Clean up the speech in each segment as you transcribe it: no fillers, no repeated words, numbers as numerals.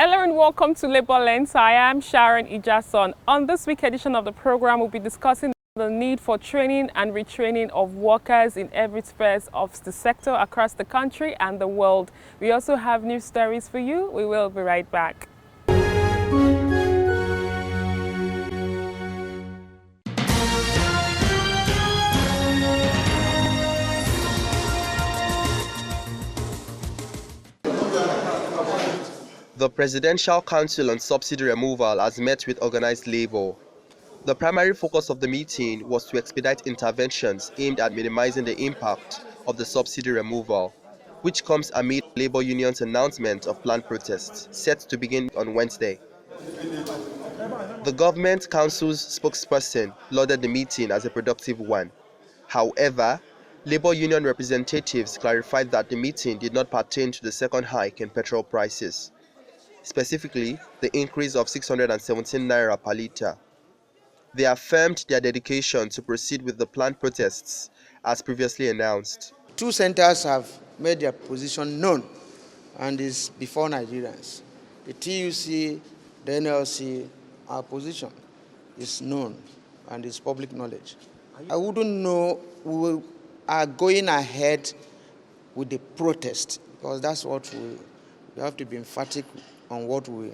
Hello and welcome to Labour Lens. I am Sharon Ijason. On this week's edition of the program, we'll be discussing the need for training and retraining of workers in every sphere of the sector across the country and the world. We also have news stories for you. We will be right back. The Presidential Council on Subsidy Removal has met with organized labor. The primary focus of the meeting was to expedite interventions aimed at minimizing the impact of the subsidy removal, which comes amid labor unions' announcement of planned protests set to begin on Wednesday. The Government Council's spokesperson lauded the meeting as a productive one. However, labor union representatives clarified that the meeting did not pertain to the second hike in petrol prices, specifically the increase of 617 naira per litre. They affirmed their dedication to proceed with the planned protests as previously announced. Two centers have made their position known and is before Nigerians. The TUC, the NLC, our position is known and is public knowledge. I wouldn't know we are going ahead with the protest because that's what we have to be emphatic on what we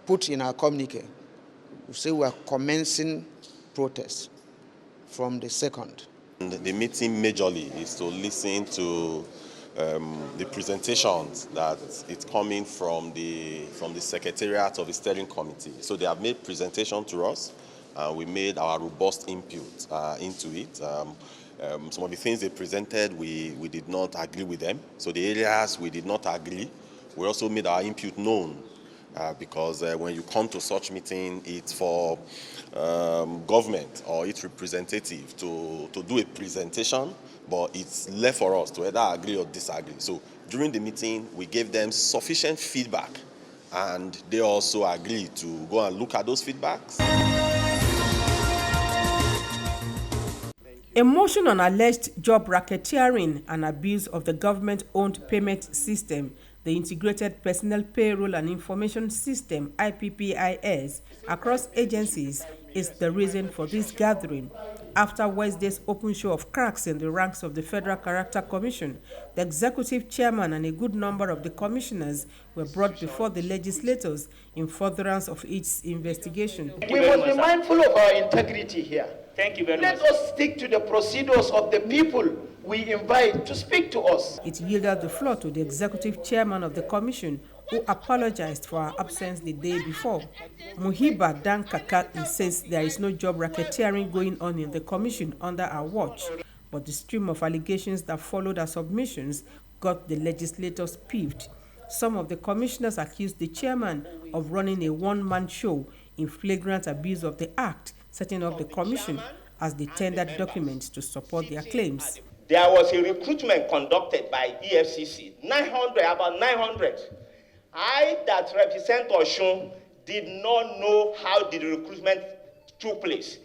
put in our communique. We say we are commencing protests from the second. The meeting majorly is to listen to the presentations that it's coming from the Secretariat of the Steering Committee. So they have made presentation to us. We made our robust input into it. Some of the things they presented, we did not agree with them. So the areas we did not agree, we also made our input known because when you come to such meeting, it's for government or its representative to do a presentation, but it's left for us to either agree or disagree. So during the meeting, we gave them sufficient feedback, and they also agreed to go and look at those feedbacks. A motion on alleged job racketeering and abuse of the government-owned payment system, the Integrated Personnel Payroll and Information System (IPPIS) across agencies is the reason for this gathering. After Wednesday's open show of cracks in the ranks of the Federal Character Commission, the executive chairman and a good number of the commissioners were brought before the legislators in furtherance of its investigation. We must be mindful of our integrity here. Thank you very much. Let us stick to the procedures of the people we invite to speak to us. It yielded the floor to the executive chairman of the commission, who apologized for her absence the day before. Muhiba Dan Kaka insists there is no job racketeering going on in the commission under our watch, but the stream of allegations that followed her submissions got the legislators peeved. Some of the commissioners accused the chairman of running a one-man show in flagrant abuse of the act, setting up the commission as they tendered documents to support their claims. There was a recruitment conducted by EFCC, about 900. I, that represent Oshun, did not know how the recruitment took place.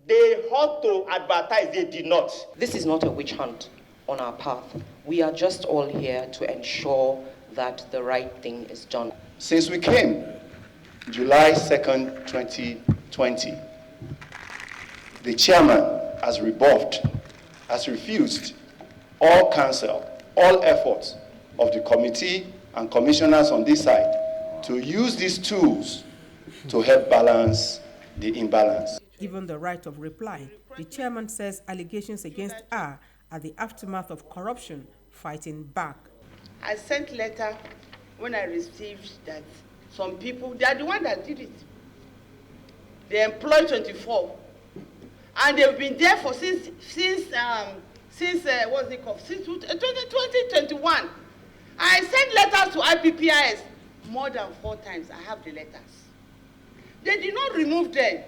They had to advertise, they did not. This is not a witch hunt on our path. We are just all here to ensure that the right thing is done. Since we came, July 2nd, 2020, the chairman has rebuffed, has refused all counsel, all efforts of the committee and commissioners on this side to use these tools to help balance the imbalance. Given the right of reply, the chairman says allegations against her are the aftermath of corruption fighting back. I sent letter when I received that some people, they are the one that did it. They employ 24. And they've been there for since 2021. I sent letters to IPPIS more than 4 times. I have the letters. They did not remove them.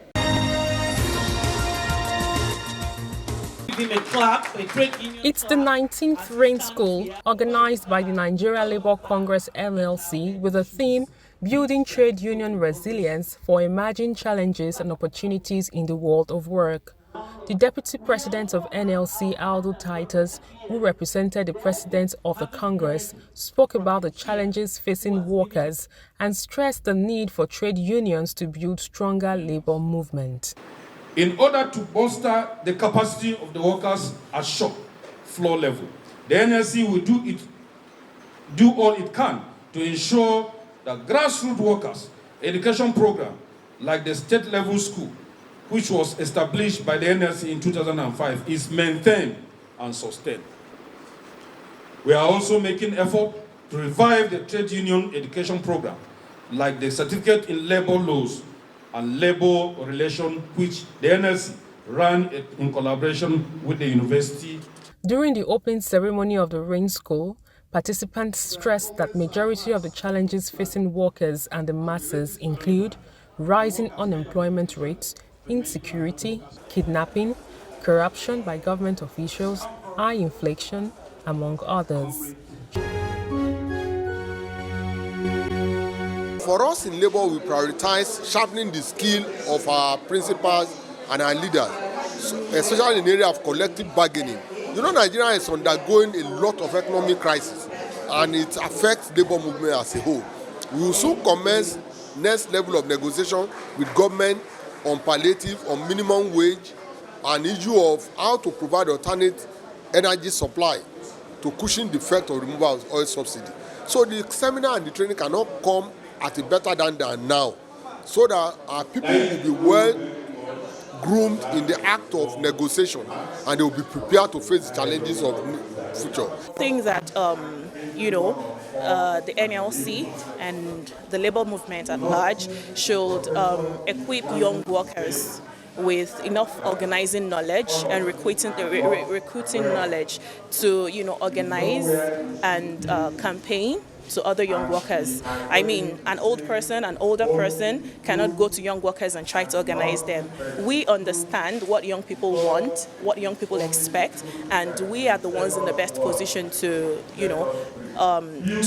It's the 19th Rain School, organized by the Nigeria Labour Congress LLC, with the theme Building Trade Union Resilience for Emerging Challenges and Opportunities in the World of Work. The Deputy President of NLC, Aldo Titus, who represented the President of the Congress, spoke about the challenges facing workers and stressed the need for trade unions to build stronger labor movement. In order to bolster the capacity of the workers at shop floor level, the NLC will do all it can to ensure that grassroots workers' education program, like the state level school, which was established by the NLC in 2005, is maintained and sustained. We are also making effort to revive the trade union education program, like the certificate in labor laws and labor relations, which the NLC ran in collaboration with the university. During the opening ceremony of the Rain School, participants stressed that majority of the challenges facing workers and the masses include rising unemployment rates, insecurity, kidnapping, corruption by government officials, high inflation, among others. For us in Labour, we prioritize sharpening the skill of our principals and our leaders, especially in the area of collective bargaining. You know, Nigeria is undergoing a lot of economic crisis, and it affects labour movement as a whole. We will soon commence next level of negotiation with government on palliative, on minimum wage, and issue of how to provide alternate energy supply to cushion the effect of removal of oil subsidy. So the seminar and the training cannot come at a better than now, so that our people will be well groomed in the act of negotiation, and they will be prepared to face the challenges of the future. Things that the NLC and the labor movement at large should equip young workers with enough organizing knowledge and recruiting knowledge to organize and campaign to other young workers. I mean, an older person cannot go to young workers and try to organize them. We understand what young people want, what young people expect, and we are the ones in the best position to,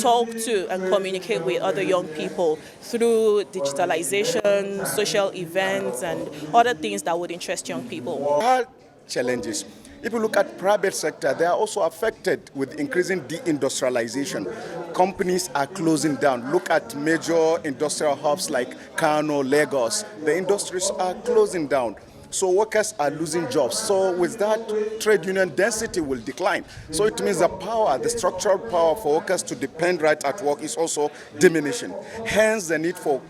talk to and communicate with other young people through digitalization, social events, and other things that would interest young people. Challenges. If you look at private sector, they are also affected with increasing deindustrialization. Companies are closing down. Look at major industrial hubs like Kano, Lagos. The industries are closing down. So workers are losing jobs. So with that, trade union density will decline. So it means the structural power for workers to depend right at work is also diminishing. Hence the need for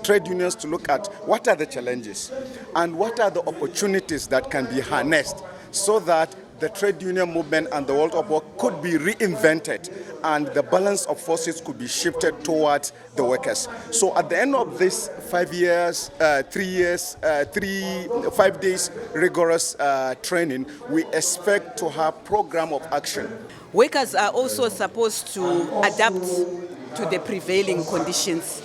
trade unions to look at what are the challenges and what are the opportunities that can be harnessed, so that the trade union movement and the world of work could be reinvented and the balance of forces could be shifted towards the workers. So at the end of this 5 days rigorous training, we expect to have program of action. Workers are also supposed to adapt to the prevailing conditions.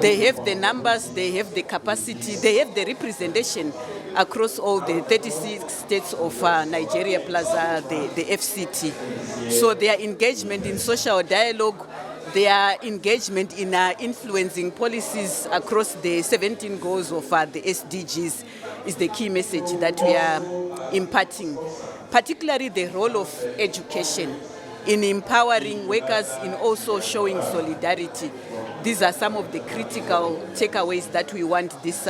They have the numbers, they have the capacity, they have the representation across all the 36 states of Nigeria plus the FCT. So their engagement in social dialogue, their engagement in influencing policies across the 17 goals of the SDGs is the key message that we are imparting. Particularly the role of education in empowering workers, in also showing solidarity. These are some of the critical takeaways that we want these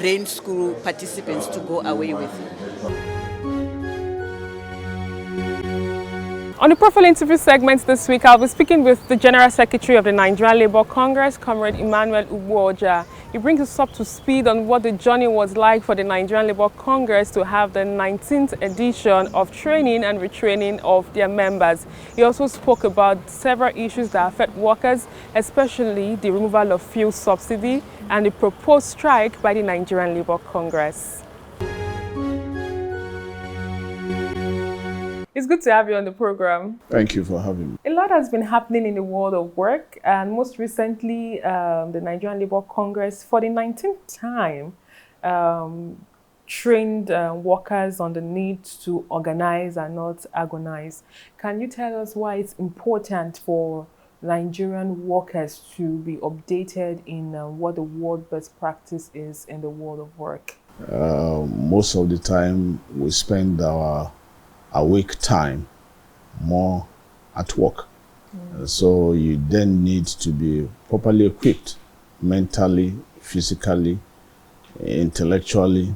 Rain School participants to go away with. On the profile interview segment this week, I'll be speaking with the General Secretary of the Nigerian Labour Congress, Comrade Emmanuel Ugwuoja. He brings us up to speed on what the journey was like for the Nigerian Labour Congress to have the 19th edition of training and retraining of their members. He also spoke about several issues that affect workers, especially the removal of fuel subsidy and the proposed strike by the Nigerian Labour Congress. It's good to have you on the program. Thank you for having me. A lot has been happening in the world of work, and most recently, the Nigerian Labour Congress, for the 19th time, trained workers on the need to organize and not agonize. Can you tell us why it's important for Nigerian workers to be updated in what the world best practice is in the world of work? Most of the time we spend our awake time more at work. So you then need to be properly equipped mentally, physically, intellectually,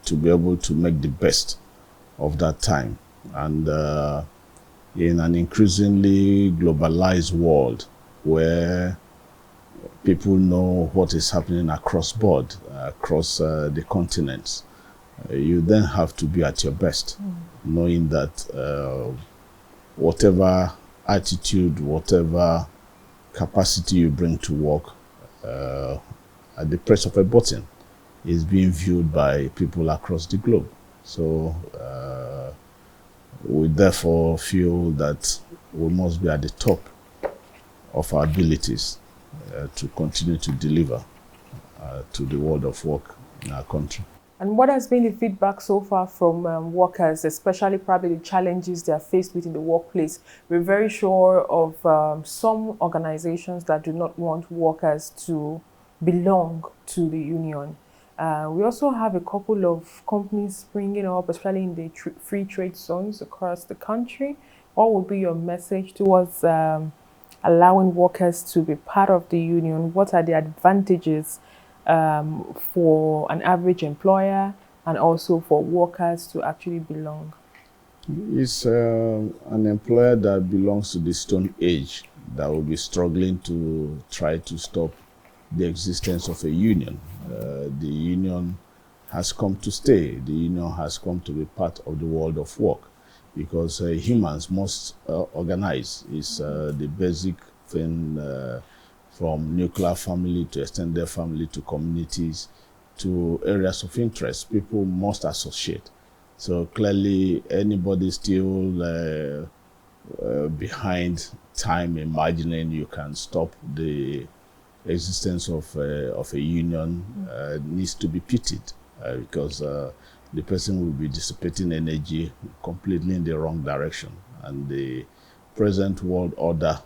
to be able to make the best of that time. And in an increasingly globalized world where people know what is happening across board, across the continents, you then have to be at your best, knowing that whatever attitude, whatever capacity you bring to work, at the press of a button, is being viewed by people across the globe. So we therefore feel that we must be at the top of our abilities to continue to deliver to the world of work in our country. And what has been the feedback so far from workers, especially probably the challenges they are faced with in the workplace? We're very sure of some organizations that do not want workers to belong to the union. We also have a couple of companies springing up, especially in the free trade zones across the country. What would be your message towards allowing workers to be part of the union? What are the advantages for an average employer and also for workers to actually belong? It's an employer that belongs to the Stone Age that will be struggling to try to stop the existence of a union. The union has come to stay. The union has come to be part of the world of work because humans must organize. It's the basic thing from nuclear family to extended family to communities to areas of interest. People must associate. So clearly anybody still behind time imagining you can stop the existence of a union needs to be pitied because the person will be dissipating energy completely in the wrong direction. And the present world order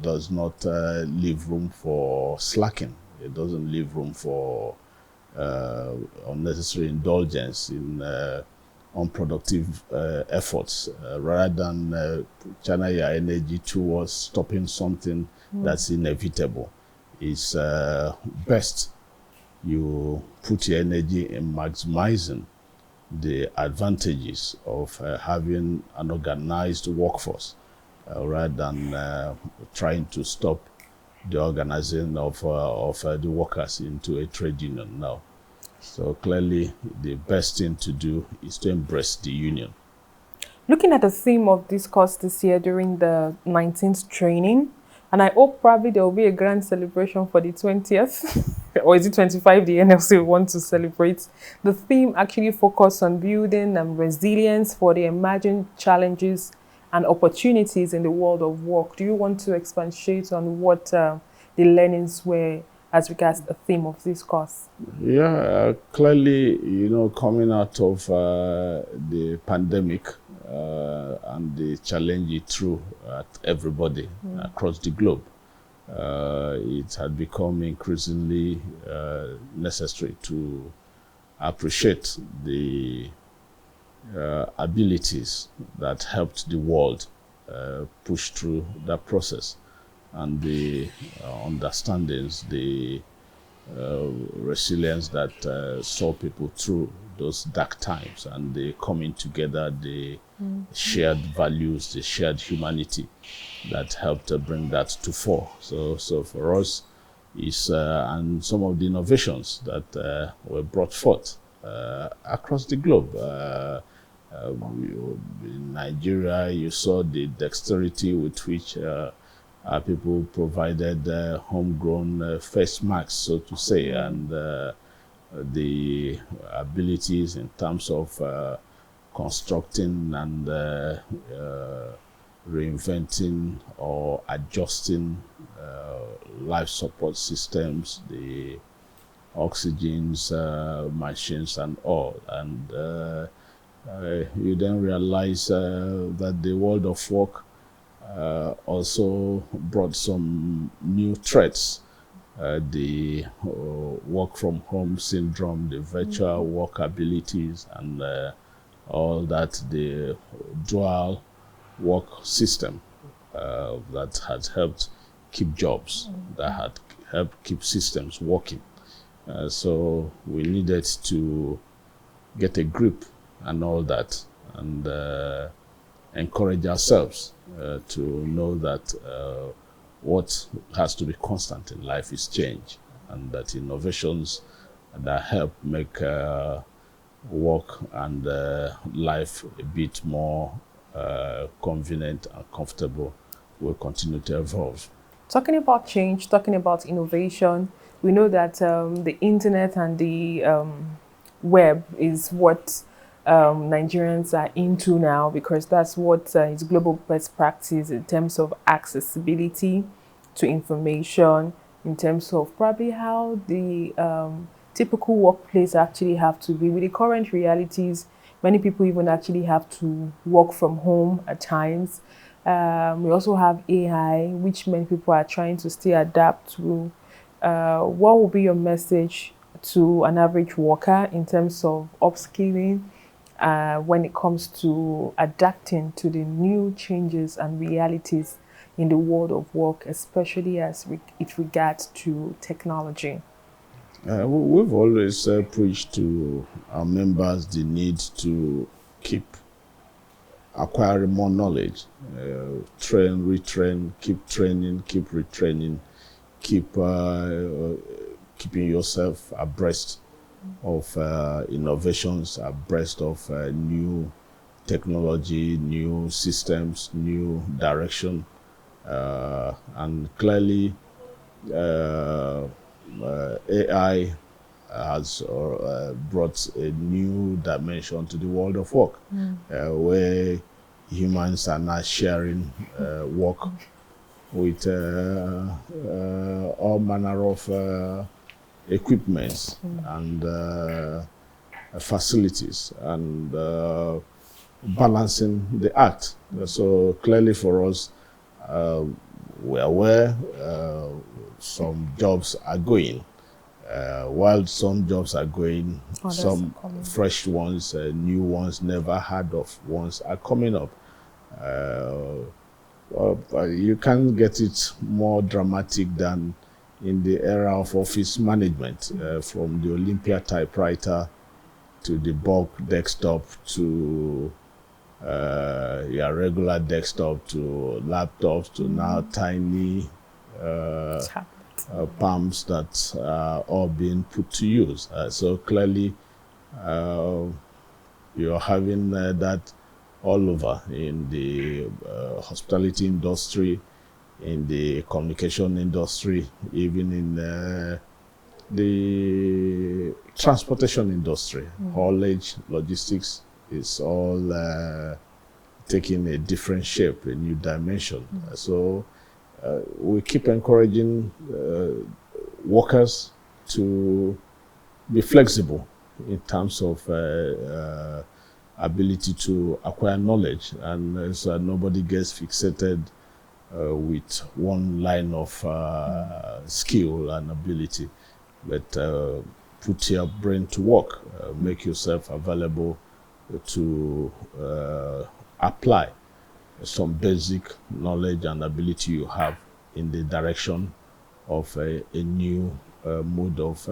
does not leave room for slacking. It doesn't leave room for unnecessary indulgence in unproductive efforts. Rather than channel your energy towards stopping something that's inevitable, it's best you put your energy in maximizing the advantages of having an organized workforce rather than trying to stop the organizing of the workers into a trade union now. So clearly the best thing to do is to embrace the union. Looking at the theme of this course this year during the 19th training, and I hope probably there will be a grand celebration for the 20th, or is it 25 the NLC want to celebrate. The theme actually focused on building resilience for the emerging challenges and opportunities in the world of work. Do you want to expatiate on what the learnings were as regards the theme of this course? Yeah, clearly, coming out of the pandemic and the challenge it threw at everybody across the globe, it had become increasingly necessary to appreciate the abilities that helped the world push through that process, and the understandings, the resilience that saw people through those dark times, and the coming together, the shared values, the shared humanity that helped bring that to fore. So for us, is and some of the innovations that were brought forth across the globe. In Nigeria, you saw the dexterity with which people provided homegrown face masks, so to say, and the abilities in terms of constructing and reinventing or adjusting life support systems, the oxygens, machines and all. And you then realize that the world of work also brought some new threats the work from home syndrome, the virtual work abilities, and all that, the dual work system that had helped keep jobs, that had helped keep systems working. So we needed to get a grip and all that, and encourage ourselves to know that what has to be constant in life is change, and that innovations that help make work and life a bit more convenient and comfortable will continue to evolve. Talking about change, talking about innovation, we know that the internet and the web is what Nigerians are into now, because that's what is global best practice in terms of accessibility to information, in terms of probably how the typical workplace actually have to be. With the current realities, many people even actually have to work from home at times. We also have AI, which many people are trying to still adapt to. What will be your message to an average worker in terms of upskilling when it comes to adapting to the new changes and realities in the world of work, especially as it regards to technology? We've always preached to our members the need to keep acquiring more knowledge, train, retrain, keep training, keep retraining, keep keeping yourself abreast of innovations, abreast of new technology, new systems, new direction, and clearly AI has brought a new dimension to the world of work, where humans are now sharing work with all manner of equipments and facilities, and balancing the act. So clearly for us, we're aware some jobs are going. While some jobs are going, some fresh ones, new ones, never heard of ones are coming up. You can't get it more dramatic than in the era of office management, from the Olympia typewriter to the bulk desktop to your regular desktop to laptops to now tiny palms that are all being put to use. So clearly you're having that all over in the hospitality industry, in the communication industry, even in the transportation industry. Haulage, logistics is all taking a different shape, a new dimension. So we keep encouraging workers to be flexible in terms of ability to acquire knowledge, and so nobody gets fixated with one line of skill and ability, but put your brain to work, make yourself available to apply some basic knowledge and ability you have in the direction of a new mode of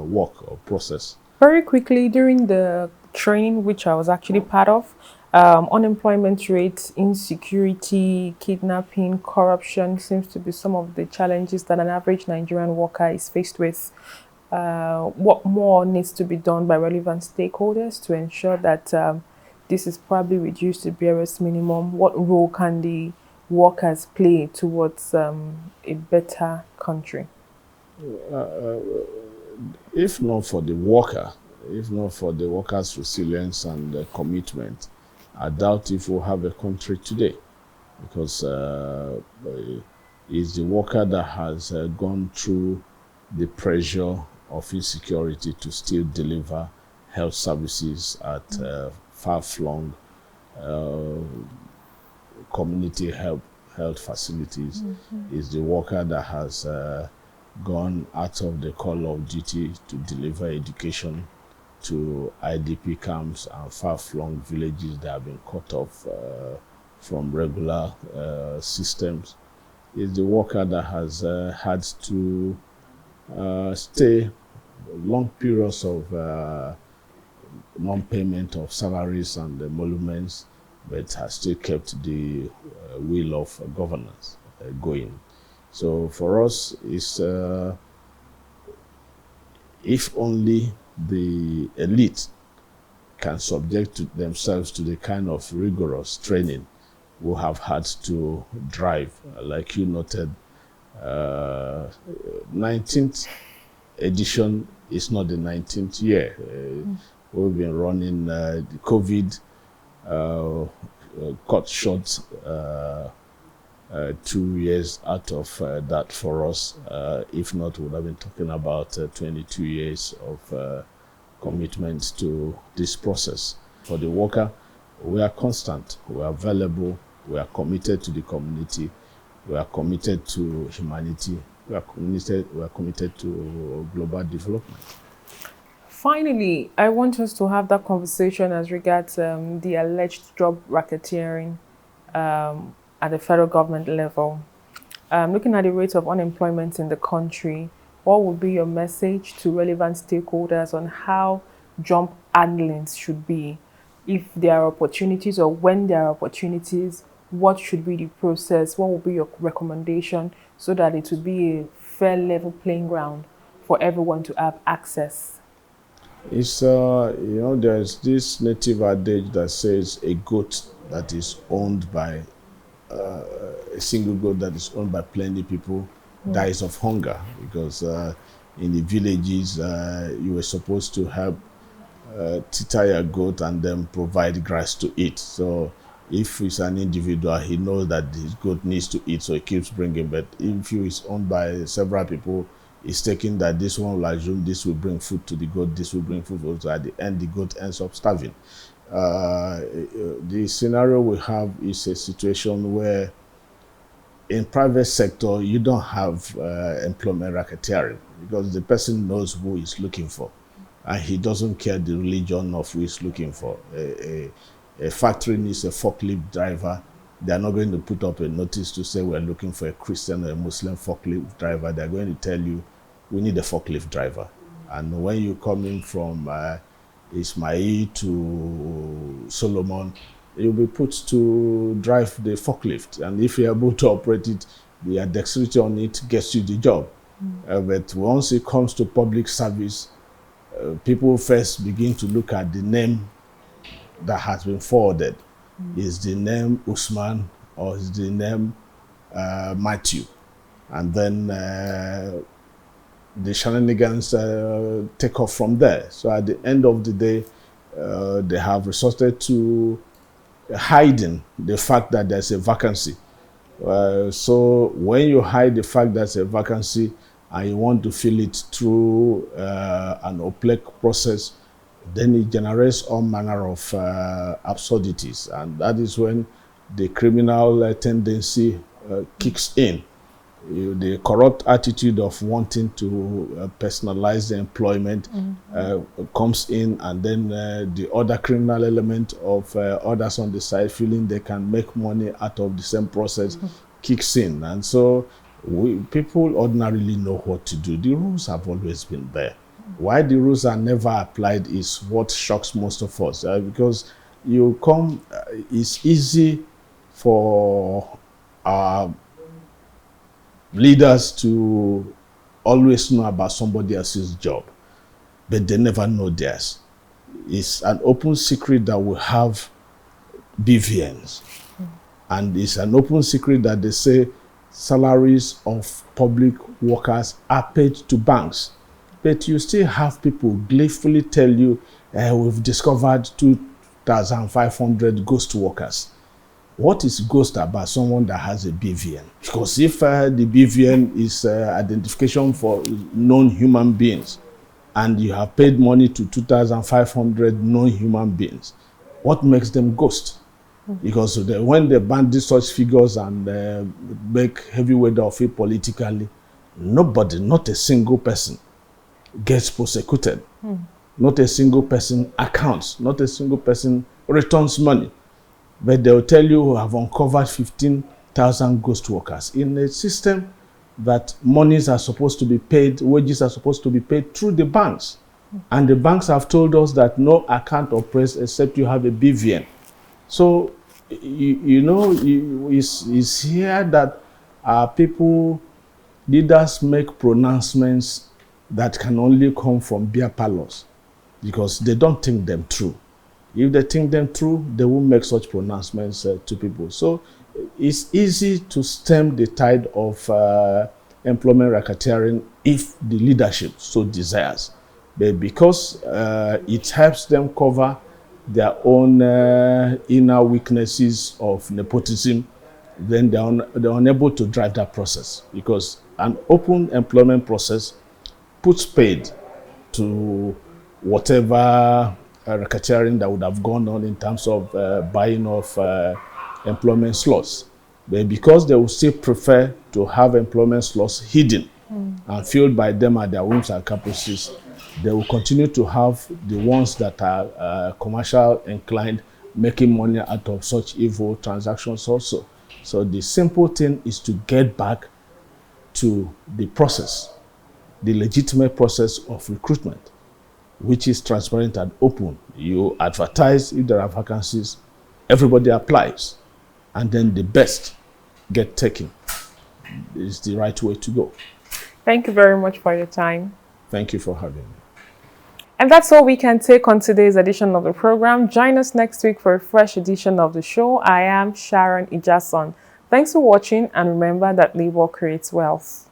work or process. Very quickly, during the training, which I was actually part of, unemployment rate, insecurity, kidnapping, corruption seems to be some of the challenges that an average Nigerian worker is faced with. What more needs to be done by relevant stakeholders to ensure that this is probably reduced to barest minimum? What role can the workers play towards a better country? If not for the worker, if not for the workers' resilience and commitment, I doubt if we'll have a country today, because it's the worker that has gone through the pressure of insecurity to still deliver health services at far-flung community health facilities. Is the worker that has gone out of the call of duty to deliver education to IDP camps and far-flung villages that have been cut off from regular systems. Is the worker that has had to stay long periods of non-payment of salaries and emoluments, but has still kept the wheel of governance going. So for us, it's if only the elite can subject to themselves to the kind of rigorous training we have had to drive, like you noted, 19th edition is not the 19th year. We've been running the COVID cut short 2 years out of that for us. If not, we would have been talking about 22 years of commitment to this process. For the worker, we are constant, we are available, we are committed to the community, we are committed to humanity, we are committed to global development. Finally, I want us to have that conversation as regards the alleged job racketeering at the federal government level. Looking at the rate of unemployment in the country, what would be your message to relevant stakeholders on how job handlings should be? If there are opportunities or when there are opportunities, what should be the process? What would be your recommendation so that it would be a fair level playing ground for everyone to have access? It's, there's this native adage that says a goat that is owned by, a single goat that is owned by plenty people dies of hunger, because in the villages, you were supposed to help tithe your goat and then provide grass to eat. So if it's an individual, he knows that his goat needs to eat, so he keeps bringing. But if it's owned by several people, it's taking that this one will assume this will bring food to the goat, this will bring food. So at the end, the goat ends up starving. The scenario we have is a situation where in private sector, you don't have employment racketeering, because the person knows who he's looking for, and he doesn't care the religion of who he's looking for. A factory needs a forklift driver. They're not going to put up a notice to say we're looking for a Christian or a Muslim forklift driver. They're going to tell you, we need a forklift driver. And when you come in from Ismail to Solomon, you'll be put to drive the forklift. And if you're able to operate it, the dexterity on it gets you the job. But once it comes to public service, people first begin to look at the name that has been forwarded. Is the name Usman or is the name Matthew? And then the shenanigans take off from there. So at the end of the day, they have resorted to hiding the fact that there's a vacancy. So when you hide the fact there's a vacancy and you want to fill it through an opaque process, then it generates all manner of absurdities. And that is when the criminal tendency kicks in. The corrupt attitude of wanting to personalize the employment comes in, and then the other criminal element of others on the side feeling they can make money out of the same process kicks in. And so people ordinarily know what to do. The rules have always been there. Why the rules are never applied is what shocks most of us, because you come, it's easy for our leaders to always know about somebody else's job, but they never know theirs. It's an open secret that we have BVNs, and it's an open secret that they say salaries of public workers are paid to banks. But you still have people gleefully tell you, we've discovered 2,500 ghost workers. What is ghost about someone that has a BVN? Because if the BVN is identification for known human beings, and you have paid money to 2,500 known human beings, what makes them ghost? Because when they bandy such figures and make heavyweight of it politically, nobody, not a single person, gets prosecuted. Not a single person accounts. Not a single person returns money. But they'll tell you we have uncovered 15,000 ghost workers in a system that monies are supposed to be paid, wages are supposed to be paid through the banks. And the banks have told us that no account operates except you have a BVN. So, it's here that leaders make pronouncements that can only come from beer parlors because they don't think them through. If they think them through, they will make such pronouncements to people. So it's easy to stem the tide of employment racketeering if the leadership so desires. But because it helps them cover their own inner weaknesses of nepotism, then they're unable to drive that process, because an open employment process puts paid to whatever racketeering that would have gone on in terms of buying of employment slots. But because they will still prefer to have employment slots hidden and filled by them at their whims and caprices, they will continue to have the ones that are commercial inclined, making money out of such evil transactions also. So the simple thing is to get back to the process, the legitimate process of recruitment, which is transparent and open. You advertise if there are vacancies, everybody applies, and then the best get taken. It's the right way to go. Thank you very much for your time. Thank you for having me. And that's all we can take on today's edition of the program. Join us next week for a fresh edition of the show. I am Sharon Ijason. Thanks for watching, and remember that labor creates wealth.